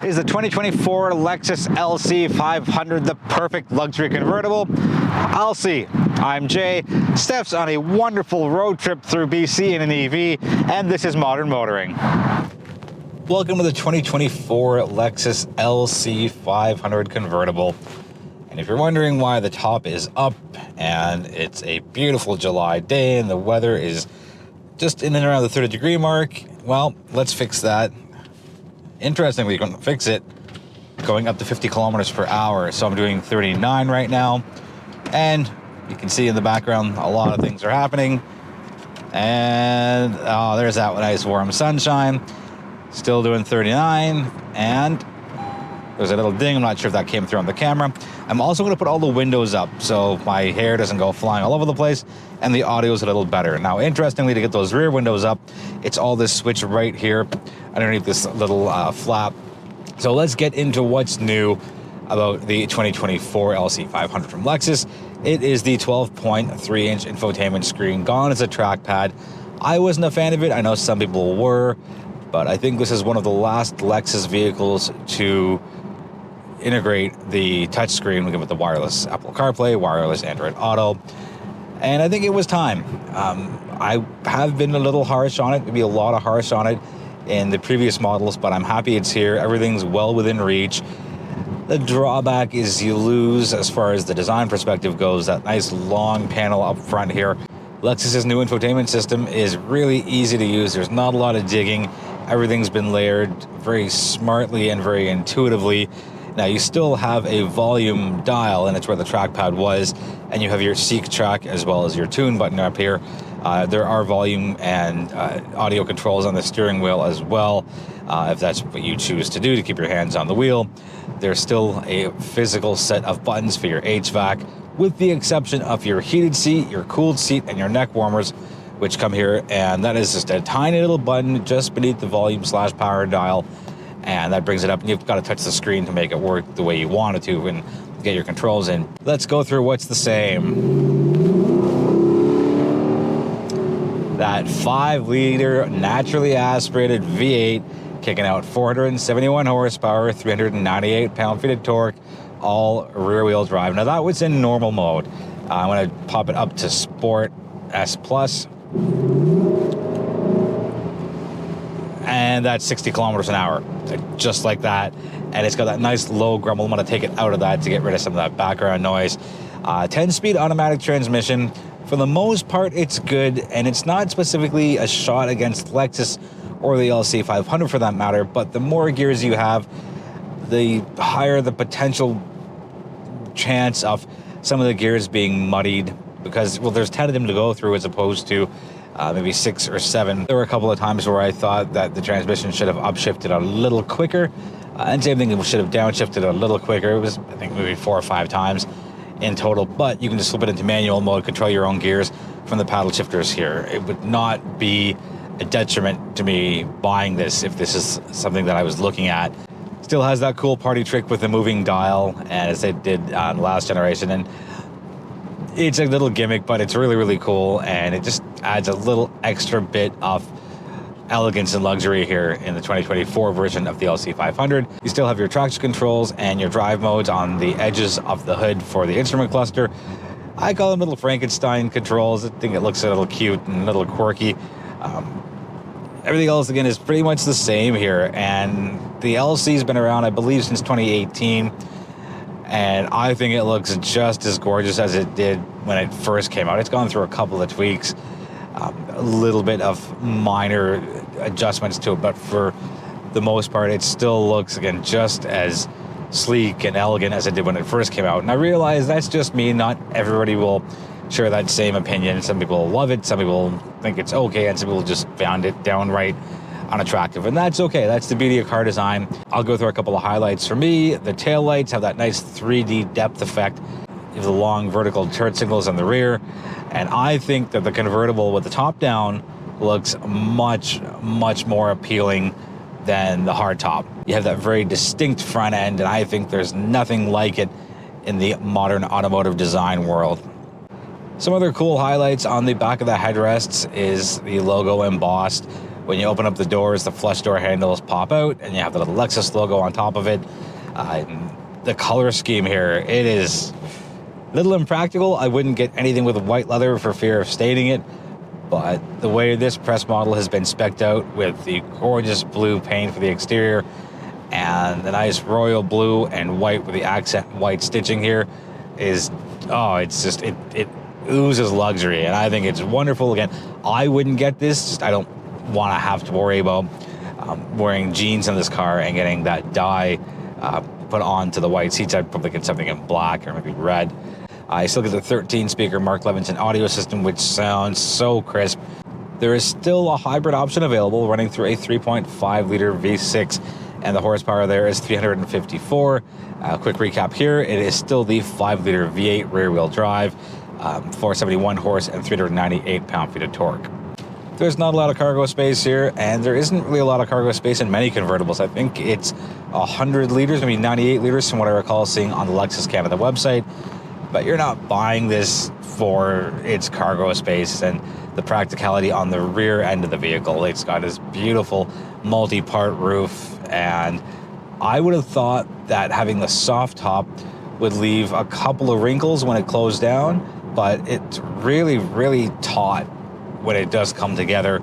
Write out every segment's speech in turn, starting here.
is the 2024 Lexus LC 500, the perfect luxury convertible. I'll see. I'm Jay. Steph's on a wonderful road trip through BC in an EV, and this is Modern Motoring. Welcome to the 2024 Lexus LC 500 convertible. And if you're wondering why the top is up and it's a beautiful July day and the weather is just in and around the 30-degree mark, well, let's fix that. Interestingly, you can fix it going up to 50 kilometers per hour. So I'm doing 39 right now. And you can see in the background, a lot of things are happening. And oh, there's that nice warm sunshine. Still doing 39. And there's a little ding. I'm not sure if that came through on the camera. I'm also going to put all the windows up so my hair doesn't go flying all over the place and the audio is a little better. Now, interestingly, to get those rear windows up, it's all this switch right here underneath this little flap. So let's get into what's new about the 2024 LC 500 from Lexus. It is the 12.3-inch infotainment screen. Gone as a trackpad. I wasn't a fan of it. I know some people were, but I think this is one of the last Lexus vehicles to integrate the touchscreen with the wireless Apple CarPlay, wireless Android Auto, and I think it was time. I have been a little harsh on it, maybe a lot of harsh on it in the previous models, but I'm happy it's here. Everything's well within reach. The drawback is you lose, as far as the design perspective goes, that nice long panel up front here. Lexus's new infotainment system is really easy to use. There's not a lot of digging. Everything's been layered very smartly and very intuitively. Now, you still have a volume dial, and it's where the trackpad was, and you have your Seek track as well as your tune button up here. There are volume and audio controls on the steering wheel as well, if that's what you choose to do to keep your hands on the wheel. There's still a physical set of buttons for your HVAC, with the exception of your heated seat, your cooled seat, and your neck warmers, which come here, and that is just a tiny little button just beneath the volume/power dial. And that brings it up, and you've got to touch the screen to make it work the way you want it to and get your controls in. Let's go through what's the same. That 5-liter naturally aspirated V8 kicking out 471 horsepower, 398 pound-feet of torque, all rear-wheel drive. Now that was in normal mode. I'm going to pop it up to Sport S+. And that's 60 kilometers an hour, just like that. And it's got that nice low grumble. I'm gonna take it out of that to get rid of some of that background noise. 10-speed automatic transmission. For the most part, it's good, and it's not specifically a shot against Lexus or the LC 500 for that matter, but the more gears you have, the higher the potential chance of some of the gears being muddied, because, well, there's 10 of them to go through as opposed to maybe 6 or 7. There were a couple of times where I thought that the transmission should have upshifted a little quicker, and same thing, it should have downshifted a little quicker. It was, I think, maybe 4 or 5 times in total, but you can just flip it into manual mode, control your own gears from the paddle shifters here. It would not be a detriment to me buying this if this is something that I was looking at. Still has that cool party trick with the moving dial, as it did on the last generation, and it's a little gimmick, but it's really, really cool, and it just adds a little extra bit of elegance and luxury here in the 2024 version of the LC 500. You still have your traction controls and your drive modes on the edges of the hood for the instrument cluster. I call them little Frankenstein controls. I think it looks a little cute and a little quirky. Everything else, again, is pretty much the same here, and the LC's been around, I believe, since 2018. And I think it looks just as gorgeous as it did when it first came out. It's gone through a couple of tweaks, a little bit of minor adjustments to it, but for the most part, it still looks, again, just as sleek and elegant as it did when it first came out. And I realize that's just me. Not everybody will share that same opinion. Some people love it, some people think it's okay, and some people just found it downright unattractive, and that's okay. That's the beauty of car design. I'll go through a couple of highlights for me. The taillights have that nice 3D depth effect. You have the long vertical turn signals on the rear, and I think that the convertible with the top down looks much, much more appealing than the hardtop. You have that very distinct front end, and I think there's nothing like it in the modern automotive design world. Some other cool highlights on the back of the headrests is the logo embossed When you open up the doors, the flush door handles pop out, and you have the little Lexus logo on top of it. The color scheme here, it is a little impractical. I wouldn't get anything with white leather for fear of staining it, but the way this press model has been specced out with the gorgeous blue paint for the exterior and the nice royal blue and white with the accent white stitching here is, it's just, it oozes luxury, and I think it's wonderful. Again, I wouldn't get this, just I don't want to have to worry about wearing jeans in this car and getting that dye put onto the white seats. I'd probably get something in black or maybe red. I still get the 13-speaker Mark Levinson audio system, which sounds so crisp. There is still a hybrid option available running through a 3.5-liter V6, and the horsepower there is 354. Quick recap here, it is still the 5-liter V8 rear-wheel drive, 471 horse and 398 pound-feet of torque. There's not a lot of cargo space here, and there isn't really a lot of cargo space in many convertibles. I think it's 100 liters, maybe 98 liters from what I recall seeing on the Lexus Canada website. But you're not buying this for its cargo space and the practicality on the rear end of the vehicle. It's got this beautiful multi-part roof, and I would have thought that having the soft top would leave a couple of wrinkles when it closed down, but it's really, really taut when it does come together.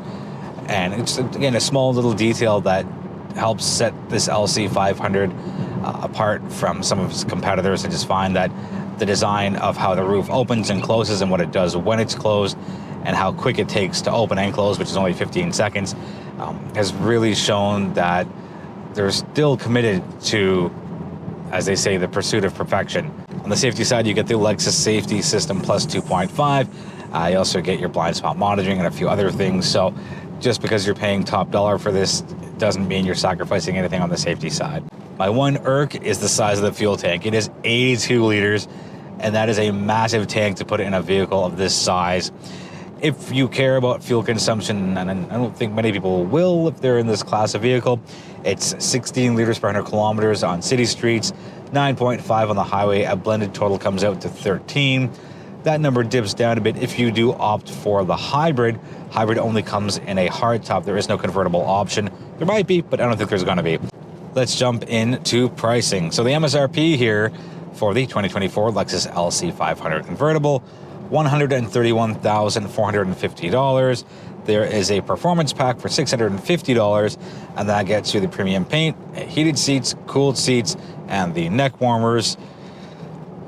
And it's, again, a small little detail that helps set this LC 500 apart from some of its competitors. I just find that the design of how the roof opens and closes and what it does when it's closed and how quick it takes to open and close, which is only 15 seconds, has really shown that they're still committed to, as they say, the pursuit of perfection. On the safety side, you get the Lexus Safety System Plus 2.5. You also get your blind spot monitoring and a few other things. So just because you're paying top dollar for this doesn't mean you're sacrificing anything on the safety side. My one irk is the size of the fuel tank. It is 82 liters, and that is a massive tank to put in a vehicle of this size. If you care about fuel consumption, and I don't think many people will if they're in this class of vehicle, it's 16 liters per 100 kilometers on city streets, 9.5 on the highway. A blended total comes out to 13. That number dips down a bit if you do opt for the hybrid. Hybrid only comes in a hardtop. There is no convertible option. There might be, but I don't think there's going to be. Let's jump into pricing. So the MSRP here for the 2024 Lexus LC 500 convertible, $131,450. There is a performance pack for $650, and that gets you the premium paint, heated seats, cooled seats, and the neck warmers.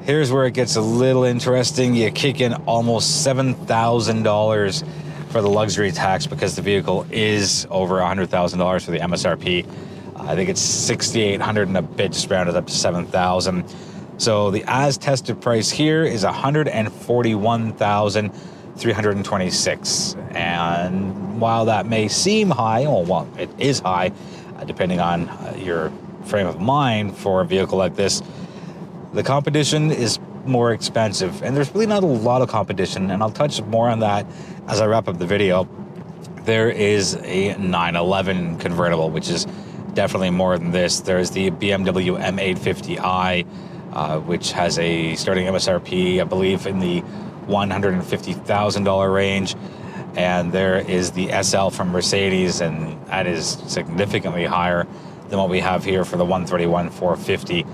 Here's where it gets a little interesting. You kick in almost $7,000 for the luxury tax because the vehicle is over $100,000 for the MSRP. I think it's $6,800 and a bit, just rounded up to $7,000. So the as tested price here is $141,326. And while that may seem high, well, it is high, depending on your frame of mind for a vehicle like this, the competition is more expensive, and there's really not a lot of competition, and I'll touch more on that as I wrap up the video. There is a 911 convertible, which is definitely more than this. There's the BMW M850i, which has a starting MSRP, I believe, in the $150,000 range, and there is the SL from Mercedes, and that is significantly higher than what we have here for the $131,450.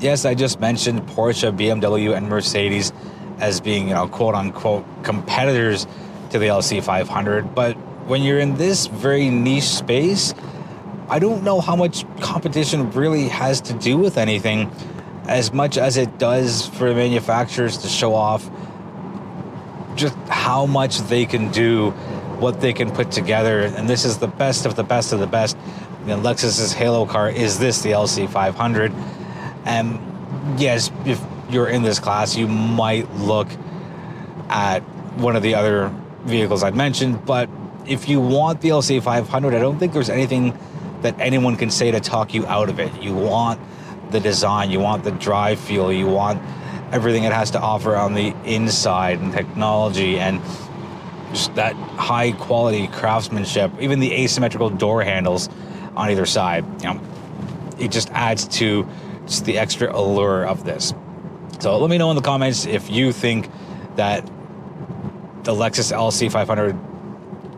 Yes, I just mentioned Porsche, BMW, and Mercedes as being, quote-unquote competitors to the LC 500, but when you're in this very niche space, I don't know how much competition really has to do with anything as much as it does for manufacturers to show off just how much they can do, what they can put together, and this is the best of the best of the best. Lexus's halo car is the LC 500. And yes, if you're in this class, you might look at one of the other vehicles I'd mentioned, but if you want the LC 500, I don't think there's anything that anyone can say to talk you out of it. You want the design, you want the drive feel, you want everything it has to offer on the inside and technology and just that high quality craftsmanship, even the asymmetrical door handles on either side. It just adds to just the extra allure of this. So let me know in the comments if you think that the Lexus LC 500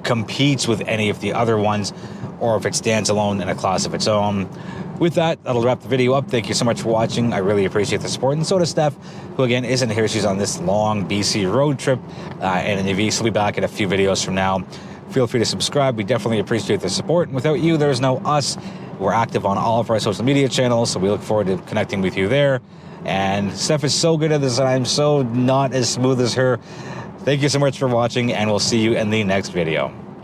competes with any of the other ones, or if it stands alone in a class of its own. With that, that'll wrap the video up. Thank you so much for watching. I really appreciate the support. And so does Steph, who again isn't here. She's on this long BC road trip in an EV. She'll be back in a few videos from now. Feel free to subscribe. We definitely appreciate the support. And without you, there's no us. We're active on all of our social media channels, so we look forward to connecting with you there. And Steph is so good at this, and I'm so not as smooth as her. Thank you so much for watching, and we'll see you in the next video.